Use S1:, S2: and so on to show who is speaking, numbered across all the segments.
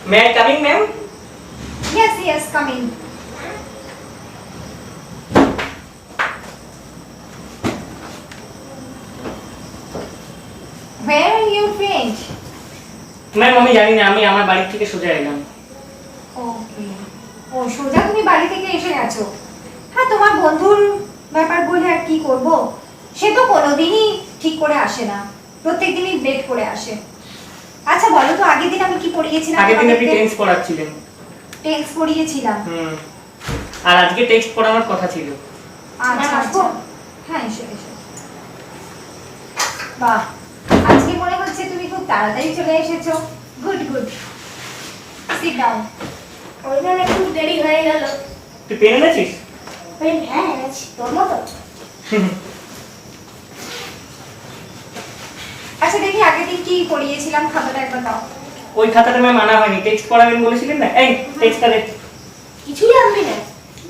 S1: May I coming, ma'am?
S2: Yes, coming. Where are you, friend?
S1: Ma'am আমি জানি না, আমি আমার বাড়ি থেকে সোজা এলাম।
S2: ওকে। ও সোজা তুমি বাড়ি থেকে এসে গেছো। হ্যাঁ, তোমার বন্ধুর ব্যাপার বলে আর কি করব? সে তো কোনোদিনই ঠিক করে আসে না, প্রত্যেকদিনই লেট করে আসে। আচ্ছা বলো তো, আগের দিন আমি কি পড়িয়েছিলাম?
S1: আগের দিন আপনি টেন্স পড়াচ্ছিলেন।
S2: টেন্স পড়িয়েছিলাম।
S1: আর আজকে টেক্সট পড়ানোর কথা ছিল।
S2: আচ্ছা। হ্যাঁ, এসো। বাহ, আজকে মনে হচ্ছে তুমি খুব তাড়াতাড়ি চলে এসেছো। গুড। Sit down.
S3: ওই জন্য একটু দেরি হয়ে গেল।
S1: তুই পেন এনেছিস?
S3: পেন হ্যাঁ এনেছি, তোর মতো।
S2: আচ্ছা দেখি আগের দিন কি পড়িয়েছিলাম, খাতাটা একবার দাও।
S1: ওই খাতাটা ম্যাম আনা হয়নি, টেক্সট পড়াবেন বলেছিলেন না। এই টেক্সটটা দে।
S3: কিছুই আনবি না?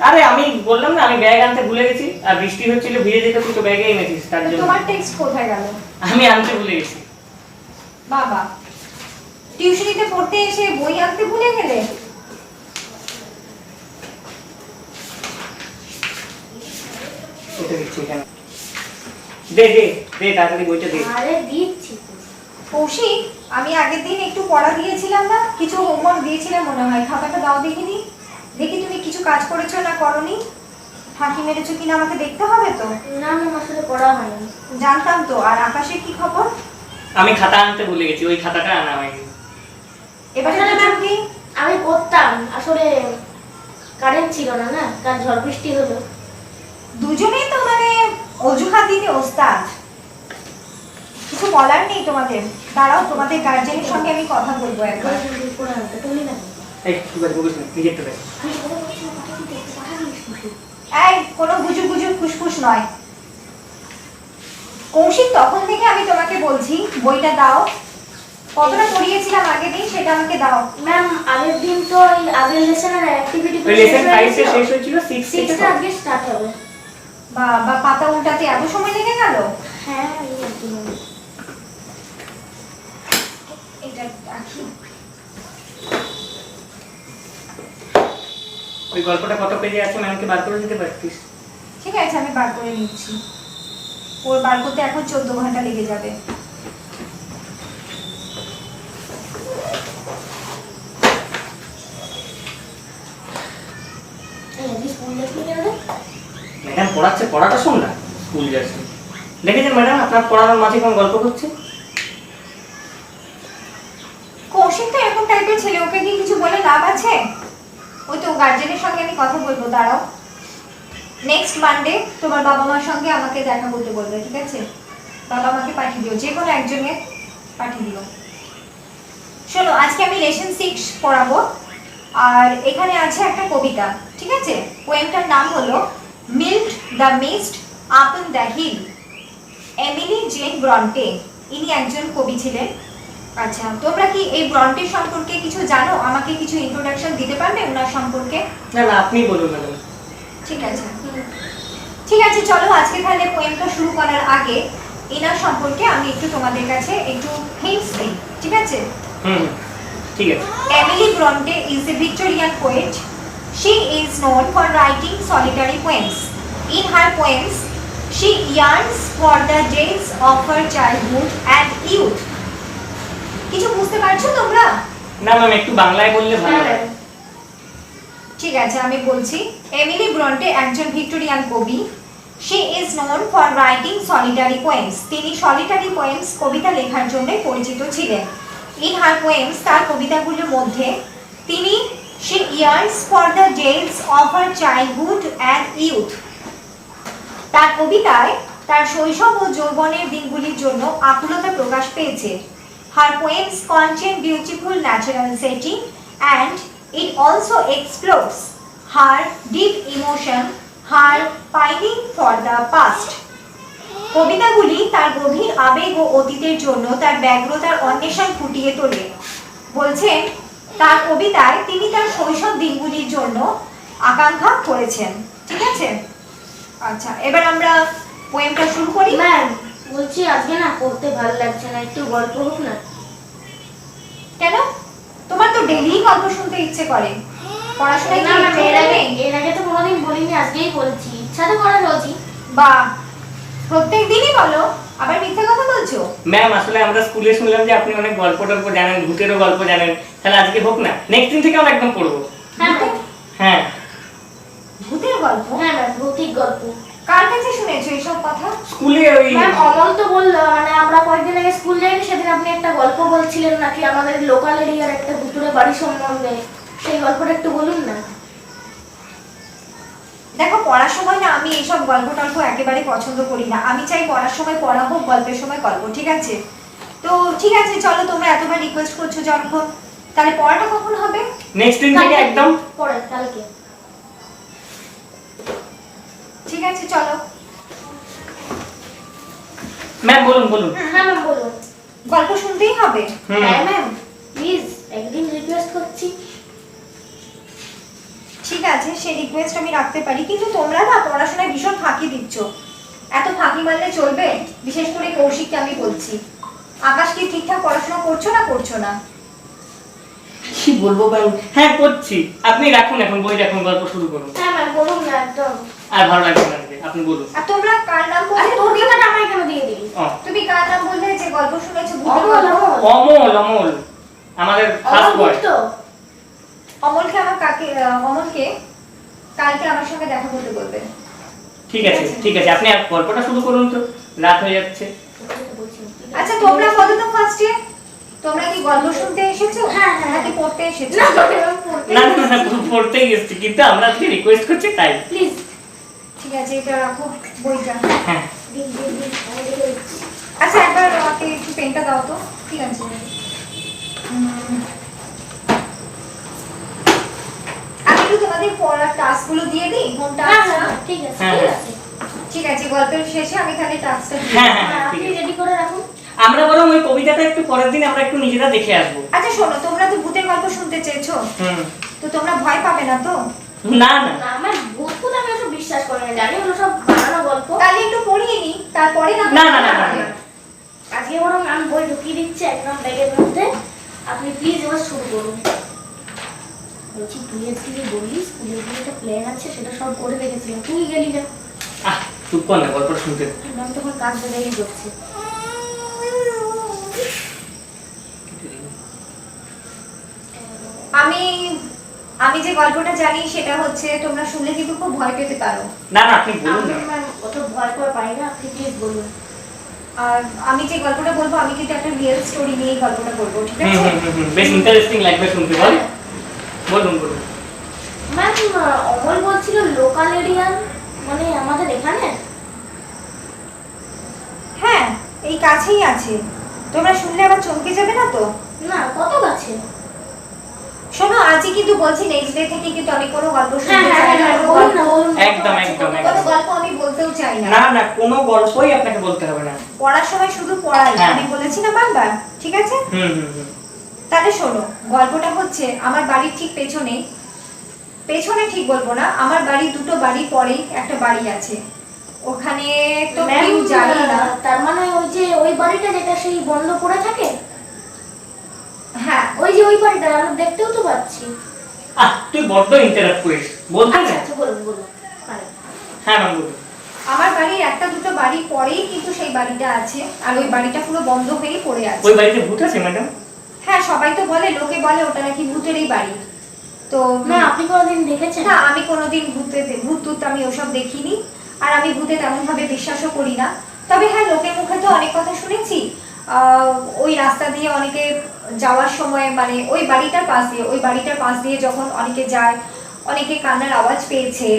S1: আরে আমি বললাম না আমি ব্যাগ আনতে ভুলে গেছি, আর বৃষ্টি হচ্ছিল ভিজে যেতে, তুই তো ব্যাগে এনেছিস তার জন্য।
S2: তোমার টেক্সট কোথায় গেল?
S1: আমি আনতে ভুলে গেছি।
S2: বাবা, টিউশনিতে পড়তে এসে বই আনতে ভুলে গেলে?
S1: এটা দিচ্ছি এখানে। দে তাড়াতাড়ি বইটা দে।
S3: আরে দিচ্ছি তো।
S2: কৌশিক, আমি আগের দিন একটু পড়া দিয়েছিলাম না, কিছু হোমওয়ার্ক দিয়েছিলাম মনে হয়, খাতাটা দাও দেখিনি। দেখি তুমি কিছু কাজ করেছো না করনি, ফাঁকি মেরেছো কিনা আমাকে দেখতে হবে তো।
S3: না আসলে পড়া হয়নি।
S2: জানতাম তো। আর আকাশের কি খবর?
S1: আমি খাতা আনতে ভুলে গেছি, ওই খাতাটা আনা হয়নি।
S2: এবারে
S3: আসলে
S2: ম্যাম কি?
S3: আমি পড়তাম, আসলে কারেন্ট ছিল না, কাল ঝড় বৃষ্টি হলো।
S2: দুজনেই তো মানে অজুহাত দিতে ওস্তাদ, কিছু বলার নেই তোমাদের। দাঁড়াও, তোমাদের গার্জেনের সঙ্গে আমি কথা বলবো একবার।
S3: পড়া হতো তুমি না।
S1: এই কি করে বলিস না, নিজেরটা দে।
S2: এই কোনো গুজুর ফুসফুস নয়। কৌশিক, তখন থেকে আমি তোমাকে বলছি বইটা দাও। কতটা পড়িয়েছিলাম আগের দিন সেটা আমাকে দাও।
S3: ম্যাম আগের দিন তো এই আগের লেসনের অ্যাক্টিভিটি
S1: ওই লেসন 5 শেষ হয়েছিল, 6 থেকে
S3: 6টা আজকে স্টার্ট হবে।
S2: বা পাতা উল্টাতে এত সময় লেগে গেল?
S3: হ্যাঁ এই একদম।
S2: এটা রাখি।
S1: ওই গল্পটা কত পেজে আছে ম্যামকে বার করে দিতে পারতিস?
S2: ঠিক আছে, আমি বার করে নিচ্ছি। ওর বার করতে এখন 14 ঘন্টা লেগে যাবে।
S3: এই আজকে স্কুল যাচ্ছি কেন?
S1: ম্যাডাম পড়াচ্ছে, পড়াটা শোন না। স্কুল যাচ্ছে দেখেছেন ম্যাডাম, আপনার পড়ানোর মাঝে কোন গল্প করছে?
S2: কৌশিক তো এরকম টাইপের ছেলে, ওকে কি কিছু বলে লাভ আছে? ওই তো গার্জেনের সঙ্গে আমি কথা বলবো, দাঁড়াও। নেক্সট মানডে তোমার বাবা মার সঙ্গে আমাকে দেখা করতে বলবে, ঠিক আছে? বাবা মাকে পাঠিয়ে দিও, যে কোনো একজনকে পাঠিয়ে দিও। শোনো, আজকে আমি লেসন 6 পড়াবো, আর এখানে আছে একটা কবিতা, ঠিক আছে? পোয়েমটার নাম হলো mild the mist upon the hill. Emily Jane Bronte, ইনি একজন কবি ছিলেন। আচ্ছা, তোমরা কি এই ব্রন্টে সম্পর্কে কিছু জানো? আমাকে কিছু ইন্ট্রোডাকশন দিতে পারবে ওনার সম্পর্কে?
S1: না আপনি বলুন ম্যাডাম।
S2: ঠিক আছে, চলো আজকে তাহলে পোয়েমটা শুরু করার আগে এনার সম্পর্কে আমি একটু তোমাদের কাছে একটু হিন্টস দিই, ঠিক আছে?
S1: ঠিক আছে।
S2: Emily Bronte is a Victorian poet. She is known for writing solitary poems. In her poems, she yearns for the days of her childhood and youth. কিছু বুঝতে পারছো তোমরা?
S1: না ম্যাম, একটু বাংলায় বললে ভালো হয়।
S2: ঠিক আছে, আমি বলছি। এমিলি ব্রন্টে একজন ভিক্টোরিয়ান কবি। She is known for writing solitary poems. তিনি solitary poems কবিতা লেখার জন্য পরিচিত ছিলেন। In her poems, তার কবিতাগুলোর মধ্যে তিনি she yearns for the days of her childhood and youth. তার কবিতায় তার শৈশব ও যৌবনের দিনগুলির জন্য আকুলতা প্রকাশ পেয়েছে। Her poems contain beautiful natural setting and it also explores her deep emotion, her pining for the past. কবিতাগুলি তার গভীর আবেগ ও অতীতের জন্য তার ব্যগ্রতার অন্বেষণ ফুটিয়ে তোলে। বলছেন তার কবিতায় তিনি তার শৈশব দিনগুলির জন্য আকাঙ্ক্ষা করেছেন, ঠিক আছে? আচ্ছা, এবার আমরা পোয়েমটা শুরু করি।
S3: ম্যাম বলছি আজকে না পড়তে ভালো লাগছে না, একটু গল্প হোক না।
S2: কেন? তোমার তো ডেইলি গল্প শুনতে ইচ্ছে করে, পড়াশোনায় কি
S3: না ম্যাম,
S2: একটু নেই?
S3: এর আগে তো কোনোদিন বলিনি, আজকেই বলছি। ইচ্ছা তো করে রোজই।
S2: বা প্রত্যেক দিনই বলো, আবার মিথ্যা কথা বলছো?
S1: ম্যাম আসলে আমরা স্কুলে শুনলাম যে আপনি অনেক গল্প টল্প জানেন, ভূতেরও গল্প জানেন, তাহলে আজকে হোক না, নেক্সট দিন থেকে আমরা একদম পড়বো।
S3: হ্যাঁ ম্যাম।
S1: হ্যাঁ
S2: ভূতের গল্প?
S3: হ্যাঁ ম্যাম, ভৌতিক গল্প।
S2: কার কাছে শুনেছো এইসব কথা?
S1: স্কুলে ওই
S3: ম্যাম অমল তো বললো, মানে আমরা কয়েকদিন আগে স্কুল যাইনি, সেদিন আপনি একটা গল্প বলছিলেন নাকি আমাদের লোকাল এরিয়ার একটা ভুতুড়ে বাড়ি সম্বন্ধে, সেই গল্পটা একটু বলুন না।
S2: দেখো, পড়ার সময় না আমি এইসব গল্প টল্প একেবারে পছন্দ করি না। আমি চাই পড়ার সময় পড়া হোক, গল্পের সময় গল্প, ঠিক আছে? তো ঠিক আছে, চলো, তোমরা এতবার রিকোয়েস্ট করছো যখন, তাহলে পড়াটা কখন হবে?
S1: নেক্সট দিন থেকে একদম।
S3: পরে কালকে।
S2: ঠিক আছে, চলো।
S1: ম্যাম বলুন বলুন।
S3: হ্যাঁ ম্যাম বলুন।
S2: গল্প শুনতেই হবে?
S1: হুম।
S3: হ্যাঁ ম্যাম, প্লিজ একদিন রিকোয়েস্ট করছি।
S2: ঠিক আছে, সেই রিকোয়েস্ট আমি রাখতে পারি, কিন্তু তোমরা না পড়াশোনায় ভীষণ ফাঁকি দিচ্ছ। এত ফাঁকি মারলে চলবে? বিশেষ করে কৌশিককে আমি বলছি। আকাশ কি ঠিকঠাক পড়াশোনা করছো না করছো না?
S1: কি বলবো ম্যাম, হ্যাঁ করছি। আপনি রাখুন, এখন বই রাখুন, গল্প শুরু করুন।
S3: হ্যাঁ ম্যাম বলুন না একদম।
S1: আর ভালো লাগবে না আজকে, আপনি বলুন।
S2: আর তোমরা কার নাম
S3: আরে
S2: বললে?
S3: তোর কথাটা আমায় কেন দিয়ে দিলি?
S1: ও,
S2: তুমি কার নাম বললে যে গল্প শুনেছো? ভূতের
S3: অমল,
S2: গল্প?
S3: অমল।
S1: অমল অমল আমাদের ফার্স্ট
S3: অমল
S1: বয়।
S3: গুপ্ত।
S2: অমলকে আমার অমলকে কালকে আমার সঙ্গে দেখা করতে বলবে।
S1: ঠিক আছে ঠিক আছে, আপনি আর গল্পটা শুরু করুন তো, রাত হয়ে যাচ্ছে।
S2: আচ্ছা, তোমরা বলো তো ফার্স্টে, তোমরা কি গল্প শুনতে এসেছো?
S3: হ্যাঁ, হ্যাঁ।
S2: নাকি পড়তে এসেছো?
S3: না ম্যাম, পড়তে
S1: না না না, পড়তেই এসেছি, কিন্তু আমরা আজকে রিকোয়েস্ট করছি তাই।
S3: প্লিজ
S2: ঠিক আছে, এটা রাখো বইটা।
S1: হ্যাঁ
S3: দিন দিন দিন আমি দিয়ে দিচ্ছি।
S2: আচ্ছা, একবার আমাকে একটু পেনটা দাও তো। ঠিক আছে। আমি একটু তোমাদের পড়ার টাস্কগুলো দিয়ে দিই, হোম
S3: হ্যাঁ
S2: টাস্কটা।
S3: হ্যাঁ ঠিক আছে
S1: হ্যাঁ,
S3: ঠিক
S1: হ্যাঁ।
S3: আছে।
S2: ঠিক আছে, গল্পের শেষে আমি তাহলে টাস্কটা দিই।
S1: হ্যাঁ হ্যাঁ
S3: হ্যাঁ,
S1: ঠিক
S3: আপনি
S1: আছে।
S3: রেডি করে রাখুন।
S1: আমরা বরং ওই কবিতাটা একটু পরের দিন আমরা একটু নিজেরা দেখে আসবো।
S2: আচ্ছা শোনো, তোমরা তো ভূতের গল্প শুনতে চেয়েছো,
S1: হুম।
S2: তো তোমরা ভয় পাবে না তো?
S1: না না
S3: না আমার ভূত ফুত আমি ওসব বিশ্বাস করি না, জানি ওগুলো সব বানানো গল্প।
S2: তাহলে একটু পড়িয়ে নি, তারপরে না
S1: না, না, না, না, না।
S3: আজকে বরং আমি বই ঢুকিয়ে দিচ্ছি একদম ব্যাগের মধ্যে, আপনি প্লিজ এবার শুরু করুন। বলছি তুই আজকে যে বললি স্কুলে গিয়ে একটা প্ল্যান আছে, সেটা সব করে রেখেছিলাম, তুই গেলি না।
S1: আহ চুপ কর না, গল্পটা শুনতে দে।
S3: ম্যাম তখন কাজ বেড়েই করছে।
S2: আমি আমি যে গল্পটা জানি সেটা হচ্ছে, তোমরা শুনলে কিন্তু খুব ভয় পেতে পারো।
S1: না না আপনি বলুন না।
S3: ম্যাম অত ভয় করে পাই না, আপনি প্লিজ বলুন।
S2: আর আমি যে গল্পটা বলবো, আমি কিন্তু একটা রিয়েল স্টোরি নিয়ে গল্পটা বলবো, ঠিক
S1: হুম
S2: আছে?
S1: হুম হুম হুম, বেশ ইন্টারেস্টিং লাগবে শুনতে, বল বলুন বলুন।
S3: ম্যাম অমল বলছিল লোকাল এরিয়ান, মানে আমাদের এখানে।
S2: হ্যাঁ, এই কাছেই আছে। তোমরা শুনলে আবার চমকে যাবে না তো?
S3: না কত কাছে?
S2: শোনো, আজই কিন্তু বলছি, নেক্সট ডে থেকে কিন্তু আমি কোনো গল্প
S3: হ্যাঁ
S2: শুনতে
S3: হ্যাঁ
S2: চাই না,
S3: হ্যাঁ
S2: কোনো
S3: বলুন না
S2: গল্প-
S3: বলুন না।
S1: একদম একদম
S2: কোনো
S1: একদম।
S2: গল্প আমি বলতেও চাই না।
S1: না না, কোনো গল্পই আপনাকে বলতে হবে না।
S2: পড়ার সময় শুধু পড়াই,
S1: হ্যাঁ।
S2: আমি বলেছি না বারবার, ঠিক আছে?
S1: হুম হুম হুম।
S2: তাহলে শোনো, গল্পটা হচ্ছে আমার বাড়ির ঠিক পেছনে, পেছনে ঠিক বলবো না, আমার বাড়ি দুটো বাড়ি পরেই একটা বাড়ি আছে, ওখানে তো
S3: ম্যাম
S2: কেউ জানি না।
S3: তার মানে ওই যে ওই বাড়িটা যেটা সেই বন্ধ পড়ে থাকে,
S2: হ্যাঁ,
S3: ওই যে ওই বাড়িটা আমরা দেখতেও তো পাচ্ছি।
S1: আহ তুই বড্ড ইন্টারাপ্ট করিস, বলতে
S3: আচ্ছা
S1: না।
S3: আচ্ছা বলুন বলুন। পারেন।
S1: হ্যাঁ ম্যাম বলুন।
S2: আমার বাড়ির একটা দুটো বাড়ি পরেই কিন্তু সেই বাড়িটা আছে, আর ওই বাড়িটা পুরো বন্ধ হয়েই পড়ে আছে।
S1: ওই বাড়িতে ভূত আছে ম্যাডাম?
S2: হ্যাঁ, সবাই তো বলে, লোকে বলে ওটা নাকি ভূতেরই বাড়ি। তো
S3: না আপনি কোনোদিন দেখেছেন?
S2: না, আমি কোনোদিন ভূত টুত আমি ওসব দেখিনি, আর আমি ভূতে তেমন ভাবে বিশ্বাসও করি না। তবে হ্যাঁ, লোকের মুখে তো অনেক কথা শুনেছি। ওই রাস্তা দিয়ে অনেকে যাওয়ার সময়, মানে ওই বাড়িটার পাশ দিয়ে যখন অনেকে যায়, অনেকে কান্নার আওয়াজ পেয়েছে।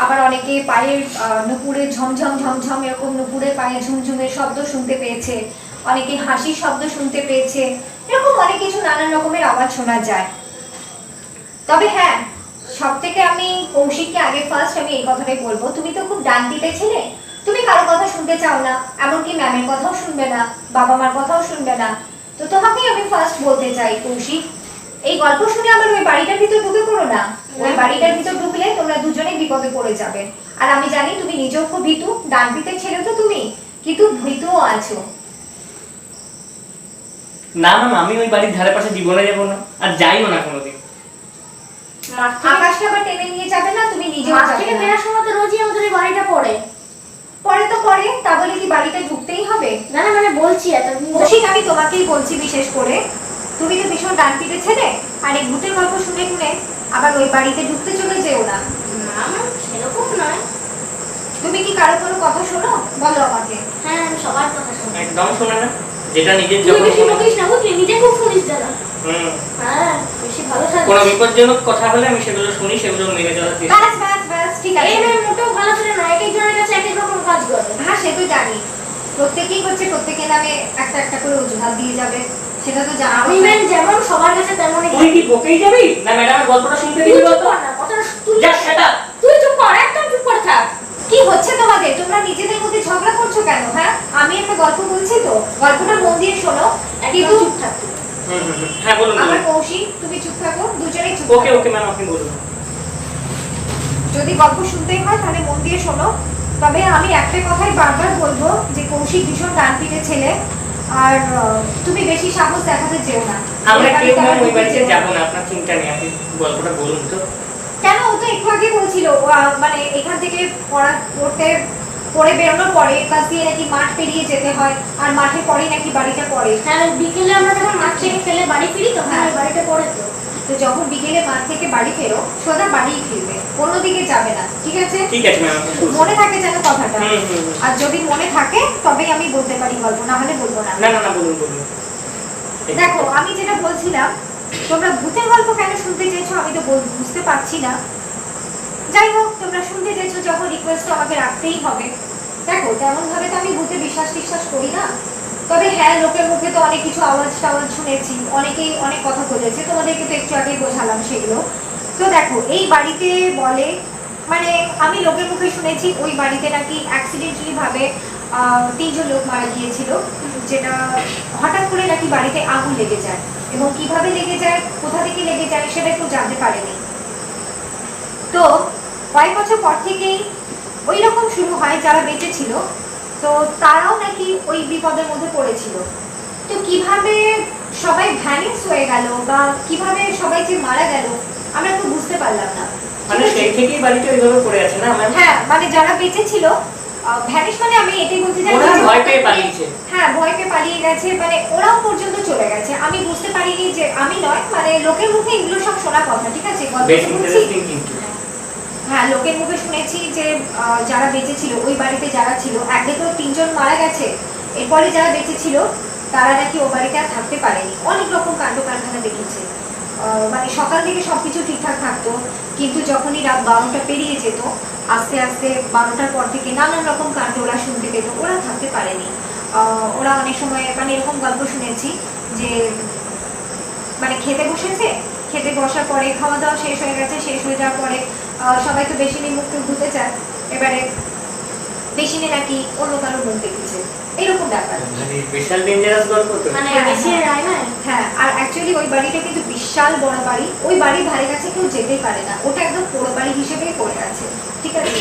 S2: আবার অনেকে পায়ের নুপুরে ঝমঝম ঝমঝম এরকম নুপুরের পায়ে ঝুমঝুমের শব্দ শুনতে পেয়েছে, অনেকে হাসির শব্দ শুনতে পেয়েছে, এরকম অনেক কিছু নানান রকমের আওয়াজ শোনা যায়। তবে হ্যাঁ, সব থেকে আমি কৌশিককে আগে ফার্স্ট আমি এই কথাটাই বলবো, তুমি তো খুব ডান দিতে ছিলে, তুমি কারো কথা শুনতে চাও না, এমনকি ম্যামের কথাও শুনবে না, বাবা মার কথাও শুনবে না। তো তোমাকেই আমি ফার্স্ট বলতে চাই কৌশিক, এই গল্প শুনে আমার ওই বাড়িটার ভিতর ঢুকে পড়ো না। ওই বাড়িটার ভিতর ঢুকলে তোমরা দুজনেই বিপদে পড়ে যাবে। আর আমি জানি তুমি নিজেও খুব ভীতু, ডান দিতে ছেলে তো তুমি, কিন্তু ভীতুও আছো।
S1: না ম্যাম, আমি ওই বাড়ির ধারে পাশে জীবনে যাবো না, আর যাইও না কোনোদিন।
S3: মাঠ থেকে
S2: আকাশকে আবার টেনে নিয়ে যাবে না, তুমি নিজেও
S3: মাঠ
S2: যাবে
S3: থেকে
S2: না।
S3: ফেরার সময় তো রোজই আমাদের এই বাড়িটা পড়ে।
S2: পরে তো পরে, তা বলে কি বাড়িতে ঢুকতেই হবে?
S3: না না মানে বলছি এতদিন
S2: কৌশিক, আমি তোমাকেই বলছি বিশেষ করে, তুমি তো ভীষণ ডানপিটে ছেলে, আর এই ভূতের গল্প শুনে শুনে আবার ওই বাড়িতে ঢুকতে চলে যেও না।
S3: না ম্যাম সেরকম নয়।
S2: তুমি কি কারো কোনো কথা শোনো? বলো আমাকে।
S3: হ্যাঁ আমি সবার কথা শুনি।
S1: একদম শোনে না, যেটা নিজের
S3: তুই
S1: যখন
S3: বেশি
S1: মনে-
S3: বকিস না বুঝলি, নিজে খুব শুনিস দাদা।
S1: হুম,
S3: হ্যাঁ বেশি ভালো
S1: কোনো
S3: থাকিস।
S1: বিপজ্জনক কথা হলে আমি সেগুলো শুনি, সেগুলো মেনে চলার চেষ্টা
S2: ব্যাস ব্যাস ব্যাস, ঠিক আছে।
S3: এই মেয়ে মোটেও ভালো ছেলে নয়, এক একজনের কাছে এক এক রকম কাজ করে।
S2: হ্যাঁ, সে তো জানি, প্রত্যেকেই হচ্ছে প্রত্যেকের নামে একটা একটা করে অজুহাত দিয়ে যাবে, সেটা তো জানা
S3: আমি
S2: কথা।
S3: ম্যাম যেমন সবার কাছে তেমনই
S1: তুই কি বকেই যাবি না ম্যাডামের গল্পটা শুনতে
S3: তুই
S1: দিবি
S3: চুপ
S1: বলতো?
S3: কর না, কথাটা তুই
S1: যা সেটা।
S3: তুই চুপ কর, একদম চুপ করে থাক।
S2: কি হচ্ছে তোমাদের? তোমরা নিজেদের মধ্যে ঝগড়া করছো কেন? হ্যাঁ, আমি একটা গল্প বলছি তো, গল্পটা মন দিয়ে শোনো।
S3: একদম
S2: কিন্তু
S3: চুপ থাক তুই।
S1: হ্যাঁ বলুন
S2: আমার
S1: বলুন।
S2: কৌশিক, তুমি চুপ থাকো, দুজনেই চুপ
S1: ওকে
S2: থাকো।
S1: ওকে ম্যাম, আপনি বলুন।
S2: যদি গল্প শুনতেই হয় তাহলে মন দিয়ে শোনো। তবে আমি একটা কথাই বারবার বলবো যে কৌশিক ভীষণ ডানপিটে ছেলে, আর তুমি বেশি সাহস দেখাতে যেও না।
S1: আমরা
S2: ওই
S1: কেউ
S2: বাড়িতে
S1: ম্যাম
S2: আবার
S1: ওই বাড়িতে
S2: ঢুকতে যেও না।
S1: যাবো না, আপনার চিন্তা নেই, আপনি গল্পটা বলুন তো।
S2: কেন? ও তো একটু আগে বলছিল মানে এখান থেকে পড়ে বেরোনোর পরে কাছ দিয়ে নাকি মাঠ পেরিয়ে যেতে হয়, আর মাঠের পরেই নাকি বাড়িটা পড়ে।
S3: হ্যাঁ বিকেলে আমরা যখন মাঠ থেকে ফেলে বাড়ি ফিরি তখন
S2: হ্যাঁ।
S3: ওই বাড়িটা পড়ে তো।
S2: তো যখন বিকেলে মাঠ থেকে বাড়ি ফেরো, সোজা বাড়িই ফিরবে, অন্যদিকে যাবে না, ঠিক আছে?
S1: ঠিক আছে ম্যাম, আপনি শুনুন।
S2: মনে থাকে যেন কথাটা।
S1: হুম, হুম, হুম।
S2: আর যদি মনে থাকে তবেই আমি বলতে পারি গল্প, না হলে বলবো না।
S1: না না না, বলুন বলুন।
S2: দেখো, আমি যেটা বলছিলাম, তোমরা ভূতের গল্প কেন শুনতে চাইছো আমি তো বুঝতে পারছি না। যাই হোক, তোমরা শুনতে চাইছো যখন, রিকোয়েস্ট তো আমাকে রাখতেই হবে। দেখো, তেমন ভাবে তো আমি ভূতে বিশ্বাস করি না, তবে হ্যাঁ, লোকের মুখে তো অনেক কিছু আওয়াজ টাওয়াজ শুনেছি, অনেকেই অনেক কথা বলেছে, তোমাদেরকে তো একটু আগেই বোঝালাম সেগুলো। তো দেখো, এই বাড়িতে বলে, মানে আমি লোকের মুখে শুনেছি ওই বাড়িতে নাকি অ্যাক্সিডেন্টালি ভাবে 3 জন লোক মারা গিয়েছিল, যেটা হঠাৎ করে নাকি বাড়িতে আগুন লেগে যায়, এবং কিভাবে লেগে যায়, কোথা থেকে লেগে যায় সেটা কেউ জানতে পারেনি। তো কয়েক বছর পর থেকেই ওই রকম শুরু হয়, যারা বেঁচে ছিল তো তারাও নাকি ওই বিপদের মধ্যে পড়েছিল। তো কিভাবে সবাই ভ্যানিশ হয়ে গেল, বা কিভাবে সবাই যে মারা গেল, আমরা তো বুঝতে পারলাম না।
S1: মানে
S2: ঠিক আছে?
S1: সেই থেকেই বাড়িটা ওইভাবে পড়ে আছে না ম্যাম?
S2: হ্যাঁ, মানে যারা বেঁচে ছিল, ভ্যানিশ মানে আমি এটাই বলতে চাই
S1: ওরা
S2: যে
S1: ভয় পেয়ে পালিয়েছে।
S2: হ্যাঁ, ভয় পেয়ে পালিয়ে গেছে, মানে ওরাও পর্যন্ত চলে গেছে। আমি বুঝতে পারিনি যে, আমি নয়, মানে লোকের মুখে এগুলো সব শোনা কথা, ঠিক আছে? গল্প
S1: বেশ
S2: তো বলছি।
S1: ইন্টারেস্টিং কিন্তু।
S2: হ্যাঁ, লোকের মুখে শুনেছি যে যারা বেঁচে ছিল, ওই বাড়িতে যারা ছিল, আগে তো 3 জন মারা গেছে, এরপরে যারা বেঁচে ছিল তারা নাকি ও বাড়িতে আর থাকতে পারেনি, অনেক রকম কাণ্ড কারখানা দেখেছে। মানে সকাল থেকে সবকিছু ঠিকঠাক থাকতো, কিন্তু যখনই রাত 12টা পেরিয়ে যেত, আস্তে আস্তে 12টার পর থেকে নানান রকম কাণ্ড ওরা শুনতে পেত, ওরা থাকতে পারেনি। ওরা অনেক সময়, মানে এরকম গল্প শুনেছি যে, মানে খেতে বসেছে, খেতে বসার পরে খাওয়া দাওয়া শেষ হয়ে গেছে, শেষ হয়ে যাওয়ার পরে সবাই তো বেসিনে মুখ টুক ধুতে চায়, এবারে বেসিনে নাকি অন্য কারো মুখ দেখেছে, এরকম ব্যাপার।
S1: মানে বিশাল ডেঞ্জারাস গল্প তো।
S3: মানে
S2: হ্যাঁ,
S3: বেশি
S2: হ্যাঁ।
S3: রায় না।
S2: হ্যাঁ, আর অ্যাকচুয়ালি ওই বাড়িটা কিন্তু বিশাল বড় বাড়ি, ওই বাড়ির ধারে কাছে কেউ যেতেই পারে না, ওটা একদম পোড়ো বাড়ি হিসেবেই পড়ে আছে, ঠিক আছে?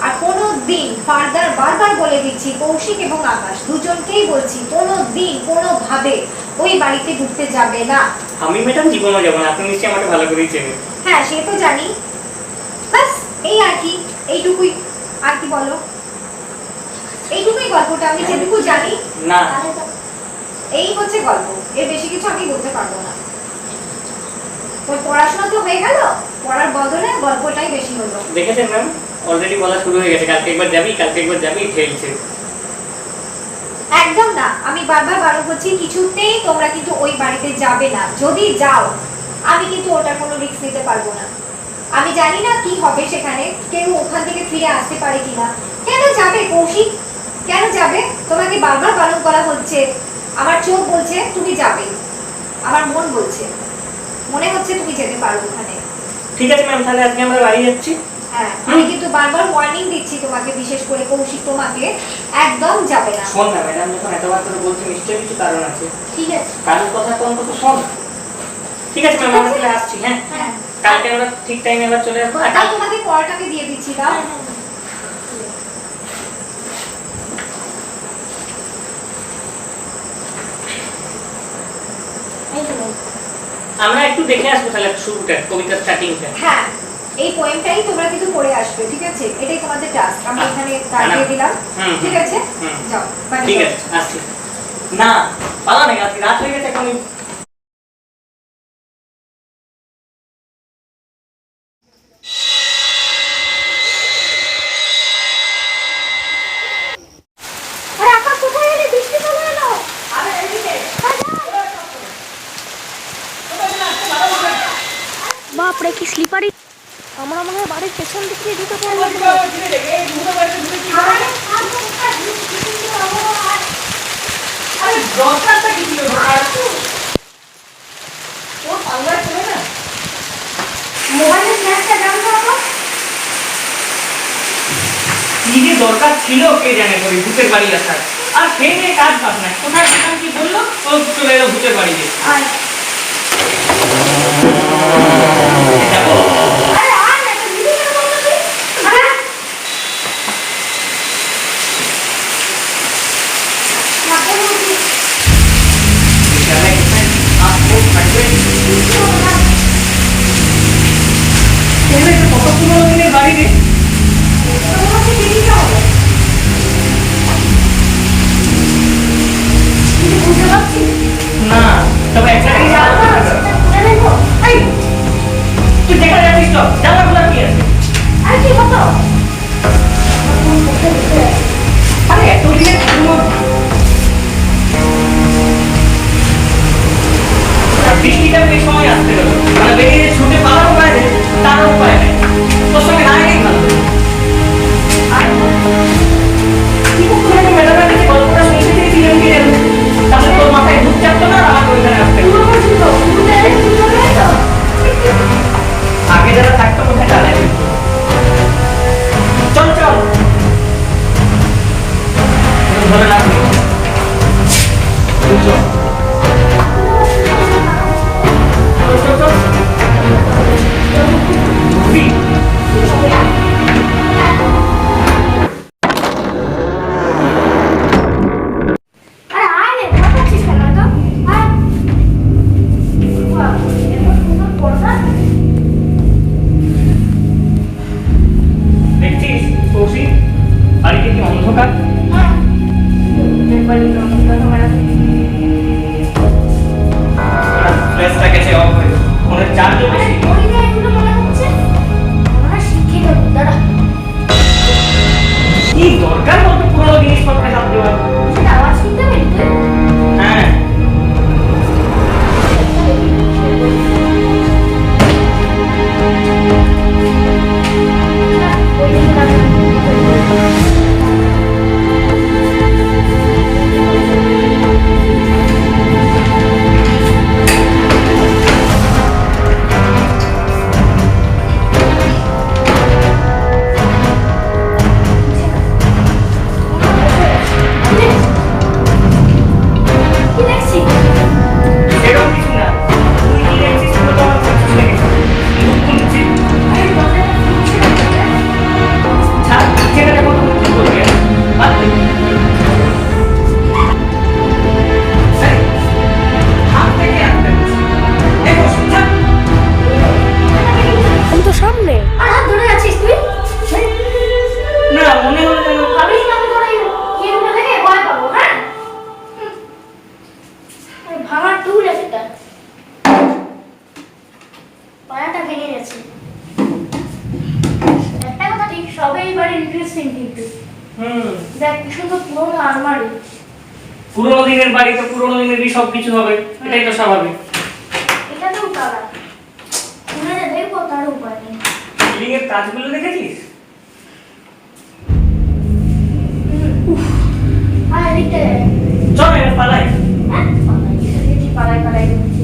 S2: আর কোনো দিন, ফার্দার বারবার বলে দিচ্ছি, কৌশিক এবং আকাশ দুজনকেই বলছি, কোনো দিন কোনোভাবে ওই বাড়িতে ঢুকতে যাবে না।
S1: আমি ম্যাডাম জীবনও যাবো না, আপনি নিশ্চয়ই আমাকে ভালো করেই চেনেন।
S2: হ্যাঁ, সে তো জানি, বাস এই আর কি, এইটুকুই। আর কি বলো? এইটুকুই গল্পটা, আমি যেটুকু জানি।
S1: না,
S3: তাহলে তো
S2: এই হচ্ছে গল্প, এর বেশি কিছু আমি বলতে পারবো না। ওই পড়াশোনা তো হয়ে গেল, পড়ার বদলে গল্পটাই বেশি হলো।
S1: দেখেছেন ম্যাম, অলরেডি বলা শুরু হয়ে গেছে, কালকে একবার যাবি, কালকে একবার যাবি, ঠেলছে।
S2: একদম না, আমি বারবার বারণ করছি, কিছুতেই তোমরা কিন্তু ওই বাড়িতে যাবে না। যদি যাও, আমি কিন্তু ওটার কোনো রিস্ক নিতে পারবো না। আমি জানি না কি হবে সেখানে, কেউ ওখান থেকে ফিরে আসতে পারে কিনা। কেন যাবে কৌশিক, কেন যাবে? তোমাকে বারবার বারণ করা হচ্ছে, আমার চোখ বলছে তুমি যাবে, আমার মন বলছে, মনে হচ্ছে তুমি যেতে পারো ওখানে।
S1: ঠিক আছে ম্যাম, তাহলে আজকে আমরা বাড়ি যাচ্ছি।
S2: হ্যাঁ, আমি কিন্তু বারবার ওয়ার্নিং দিচ্ছি তোমাকে, বিশেষ করে কৌশিক, তোমাকে একদম যাবে না।
S1: শোন না ম্যাডাম, যখন এতবার করে বলছি নিশ্চয়ই কিছু কারণ আছে।
S3: ঠিক আছে।
S1: কারোর কথা তো অন্তত শোন। ঠিক আছে ম্যাম, আমরা তাহলে আসছি। হ্যাঁ,
S2: হ্যাঁ,
S1: কালকে আমরা ঠিক টাইমে আবার চলে আসবো। আর
S2: তাই তোমাদের পড়াটাকে দিয়ে দিচ্ছি, দাও।
S3: হ্যাঁ, হ্যাঁ।
S1: আমরা একটু দেখে আসবো তাহলে শুরুটা, কবিতা স্টার্টিংটা।
S2: হ্যাঁ, এই পোয়েমটাই তোমরা কিন্তু পড়ে আসবে, ঠিক আছে? এটাই তোমাদের টাস্ক। আমি এখানে দাগ দিয়ে দিলাম, ঠিক আছে? যাও, বাড়ি
S1: ঠিক
S2: যাও।
S1: আছে, আসছি। না, পালা নাই, আজকে রাত হয়ে গেছে, এখন
S2: আরে আকাশ কোথায় এলি? বৃষ্টি চলে এলো। আরে এদিকে।
S3: বাপরে কি স্লিপারি! আমরা মনে হয় বাড়ির পেছন দিক দিয়ে ঢুকে পড়লাম।
S2: আরে আর কোথায় বৃষ্টি চলে এলো?
S1: আরে দরকারটা কি ছিল? ওর পাল্লায় চলে না।
S2: মোবাইলের ফ্ল্যাশটা ডাউন করো।
S1: কি যে দরকার ছিল কে জানে, করে ভূতের বাড়ি আসার। আর খেয়ে দিয়ে কাজ পাস না, কোথায় দোকান কি বললো, ও চলে এলো ভূতের বাড়িতে।
S2: আর
S1: এটা বলো।
S2: আরে আর না, তো দিদি কেন বলছিস? আরে না বলছি।
S1: এখানে আপনি থাকবে। এখানে তো কত পুরো দিনের বাড়ি রে।
S2: তোমাকে দিদি যাও। তুমি বুঝতে পারছিস?
S1: না, তবে একটা জিনিস
S2: যাও না,
S1: আলাদা
S2: সেটা খুলে দেখো।
S1: এই, তুই দেখা যাচ্ছিস তো, জানলা খোলা কি আছে?
S2: আরে কি হতো?
S1: আরে এত দিনের পুরো বৃষ্টিটা বেশ সময় আসতে গেল, মানে বেরিয়ে ছুটে পালার উপায় নেই, তার উপায় নেই। তোর সঙ্গে না গেলেই ভালো। আর কি করতে হবে? ম্যাডামের কাছে গল্পটা শুনতে চেয়েছিলাম কি জানো? তাহলে তোর মাথায় ভূত চাপতো না, আর আমার ওইখানে আসতে হতো। আগে যারা থাকতো কোথায় চালাই চল চল ধরে রাখবি চল চল চল ঘুরি।
S2: আরে আয় রে, ভয় পাচ্ছিস কেন তো? আয়। বাহ, এত সুন্দর পর্দা।
S1: দেখছিস কৌশিক, বাড়িতে কি অন্ধকার?
S2: হ্যাঁ। দেখবারই তো অন্ধকার হয়ে আছে।
S1: ফ্ল্যাশটা গেছে অফ হয়ে, ফোনের চার্জও
S2: আরে
S1: বেশি।
S2: ওই যে এগুলো মনে হচ্ছে। মনে হয় শিক্ষিত লোক, দাঁড়া।
S1: কি দরকার বলতো পুরোনো জিনিসপত্রে হাত দেওয়ার?
S2: সেটা আওয়াজ শুনতে পেলি তুই?
S1: হ্যাঁ,
S2: ওই দিকে দাঁড়া। কি দেখছিস?
S1: সেরকম কিছু না। তুই কি দেখছিস পুরো তো আমার চোখে লেগেছে। মুখ খুলছি।
S2: আরে দরজাটা খুলছে না কেন?
S1: ছাড়, ছেলেটা কত কি করবে? বাদ দে। এই, হাত থেকে আসতে দিচ্ছি। এই বস, ছাড়।
S3: আমি তো সামনে।
S2: আর হাত ধরে আছিস তুই?
S1: না, মনে হলো যেন
S2: ভাবিস না আমি তোর এই ইয়েগুলো দেখে ভয় পাবো, হ্যাঁ? আরে ভাঙার টুল এটা। পায়াটা ভেঙে গেছে। একটা কথা ঠিক, সবে এবার ইন্টারেস্টিং কিন্তু। দেখ কি সুন্দর পুরোনো আলমারি।
S1: পুরোনো দিনের বাড়ি তো পুরোনো দিনেরই সব কিছু হবে, এটাই তো স্বাভাবিক।
S2: এটাতেও তালা। খুলে যে দেখবো তার উপায় নেই।
S1: বিল্ডিং এর কাজগুলো দেখেছিস?
S2: আর এদিকে
S1: চল এবার পালাই।
S2: হ্যাঁ পালাই পালাই দেখছি।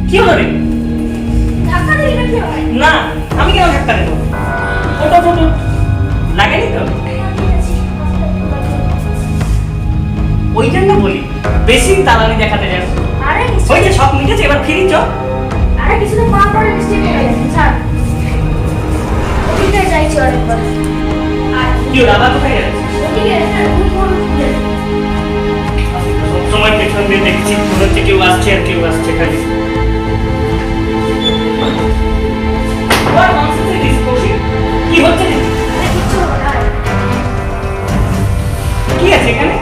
S1: কি হলো রে?
S2: ধাক্কা দিলে কি হয়?
S1: না, আমি কেন ধাক্কা দেবো? ওটা তো লাগেনি তো? ওই জন্য বলি বেশি দালালি দেখাতে যাস।
S2: আরে
S1: ওই যে সব মিটেছে, এবার ফিরি চ।
S2: আরে কিছুদিন পর পরে মিষ্টি পেয়ে গেছে, ছাড়। ওদিকে যাইছি আরেকবার। আর
S1: কি ওর আবার কোথায় যাচ্ছিস?
S2: ওদিকে একটা রুম খুলে
S1: হচ্ছে খালি। What nonsense is this, Kaushik? কি হচ্ছে নাকি?
S3: আরে কিচ্ছু হবে না।
S1: কি আছে এখানে?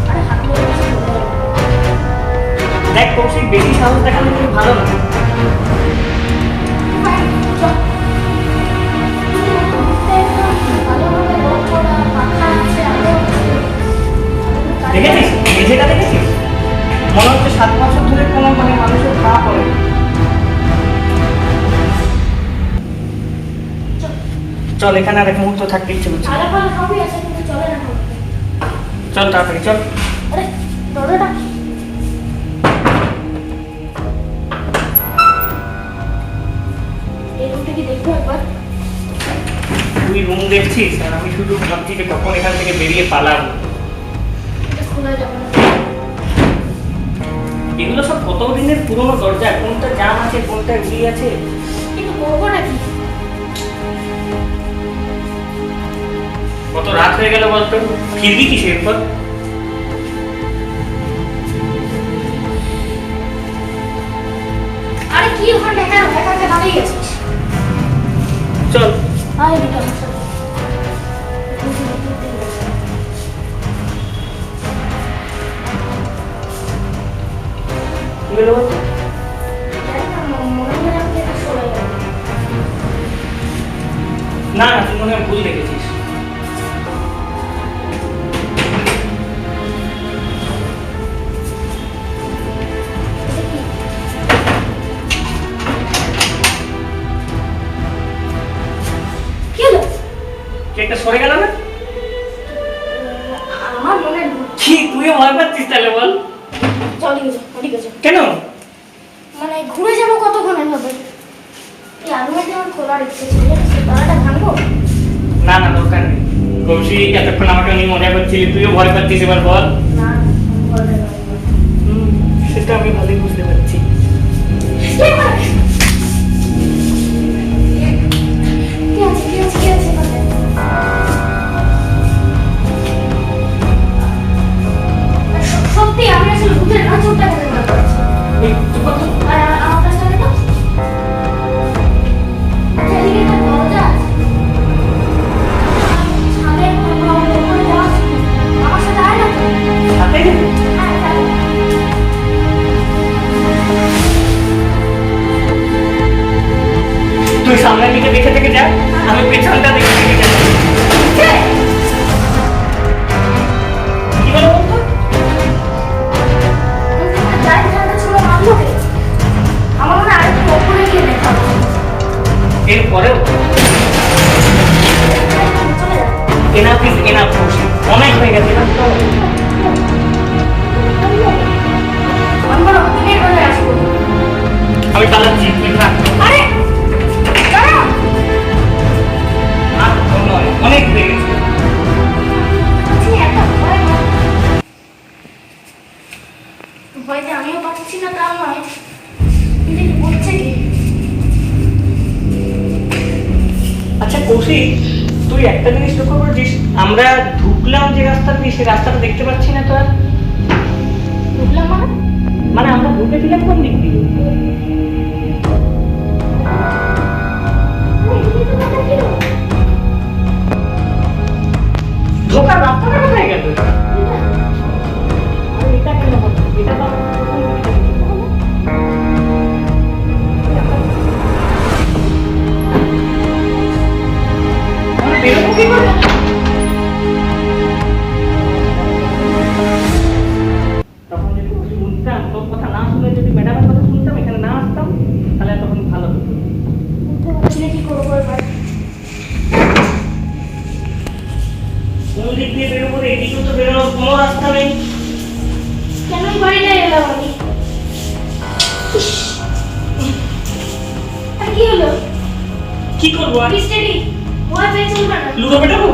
S3: আরে হাত ধরে বসে বলে দাও।
S1: দেখ কৌশিক, বেশি সাহস দেখানো কিন্তু ভালো না। দেখেছিস মেঝেটা দেখেছিস? মনে হচ্ছে 7 বছর ধরে কোনো মানে মানুষের খাওয়া পড়ে। চল, এখানে আর এক মুহূর্ত থাকতে ইচ্ছে করছে। চল তাড়াতাড়ি চল। তুই রুম দেখছিস আর আমি শুধু ভাবছি যে কখন এখান থেকে বেরিয়ে পালাবো। এগুলো সব কত দিনের পুরনো দরজা, কোনটা জাম আছে কোনটা উড়ি আছে। কত রাত হয়ে গেল বলতো, ফিরবি কি এরপর?
S3: আরে কি ওখানে একা একা দাঁড়িয়ে গেছিস?
S1: চল।
S3: আয় এদিকে আমার সাথে।
S1: কি হলো বলতো? না না, তুই মনে হয় ভুল দেখেছিস। কেকটা সরে গেল না?
S3: আমার মনে
S1: কি তুইও ভয় পাচ্ছিস তাহলে বল?
S3: চল ঠিক আছে।
S1: কেন?
S3: মানে ঘুরে যাবো কতক্ষণ এভাবে? এই আলমারিটা আমার খোলার ইচ্ছে ছিল, সে তালাটা ভাঙবো?
S1: না না, দরকার নেই। কৌশিক, এতক্ষণ আমাকে নিয়ে মজা করছিলি, তুইও ভয় পাচ্ছিস, এবার বল।
S3: না ভয় লাগে না।
S1: সেটা আমি ভালোই বুঝতে পারছি।
S3: কি আছে সত্যি আমি আসলে ভূতের নাচটা দেখতে পাচ্ছি।
S1: এই চুপ কর তো।
S3: আর আমার কাছে দেখো এদিকে একটা দরজা আছে। ছাদের উপরে যাওয়া আমার সাথে আয় না তো।
S1: সাথে গেলি?
S3: হ্যাঁ যাবো।
S1: তুই সামনের দিকে দেখে দেখে যা, আমি পেছনটা দেখে দেখে যাবো। কি বলো বলতো?
S3: আমার মনে হয় আরেকটু ওপরে গিয়ে দেখা হবে।
S1: এরপরেও
S3: চলে যাবে।
S1: এনাফ ইজ এনাফ, কৌশিক, অনেক হয়ে গেছে। এবার চলো।
S3: আমি বলো দিনের বেলায় আসবো।
S1: আমি পালাচ্ছি, তুই থাক।
S3: আরে দাঁড়াও।
S1: আর নয়, অনেক হয়ে গেছে।
S3: একটা ভয় যে আমিও পাচ্ছি না তাও নয়, কিন্তু কি বলছে কি?
S1: আচ্ছা কৌশিক, তুই একটা জিনিস লক্ষ্য করেছিস, আমরা ঢুকলাম যে রাস্তা দিয়ে, সে রাস্তাটা দেখতে পাচ্ছি না তো আর।
S3: ঢুকলাম
S1: মানে আমরা ঢুকেছিলাম কোন দিক দিয়ে? ঢোকার রাস্তাটা কোথায় গেল? আরে এটা কেন বলছিস? এটা তো আমরা প্রথম দিকে দেখেছিলাম। আমরা বেরোবো কি করে? তখন যদি কিছু বুঝতাম, তোর কথা না শুনে যদি ম্যাডামের কথা শুনতাম, এখানে না আসতাম, তাহলে তখন ভালো হতো।
S3: কি করবো এবার?
S1: কোন দিক দিয়ে বেরোবো রে? এদিকেও তো বেরোনোর কোনো রাস্তা নেই।
S3: কেন এই বাড়িটায় এলাম আমি? আর কি হলো?
S1: কি করবো আর?
S3: স্টেডি ভয় পেয়ে চলবে না।
S1: লুডো পেটাবো?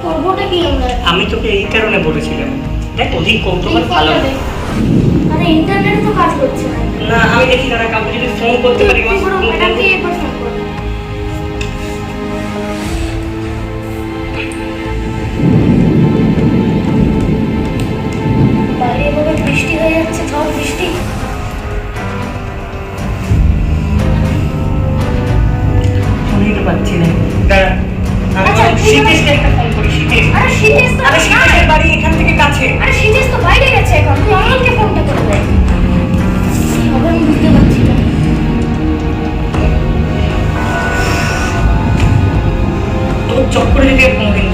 S3: করবোটা কি আমরা?
S1: আমি তোকে এই কারণে বলেছিলাম, দেখ অধিক কৌতূহল ভালো না।
S3: আরে ইন্টারনেট তো কাজ করছে না।
S1: না আমি দেখি না, কাউকে যদি ফোন করতে পারি আমার ফোন
S3: ম্যাডামকে একবার ফোন করো। তো
S1: আরে
S3: নাই।
S1: শীতের বাড়ি এখান থেকে কাছে।
S3: আরে সিরিজ তো বাইরে গেছে এখন, তুই অমলকে ফোনটা করে দে। কি হবে আমি বুঝতে পারছি না।
S1: তোর চক্করে যদি আর কোনোদিন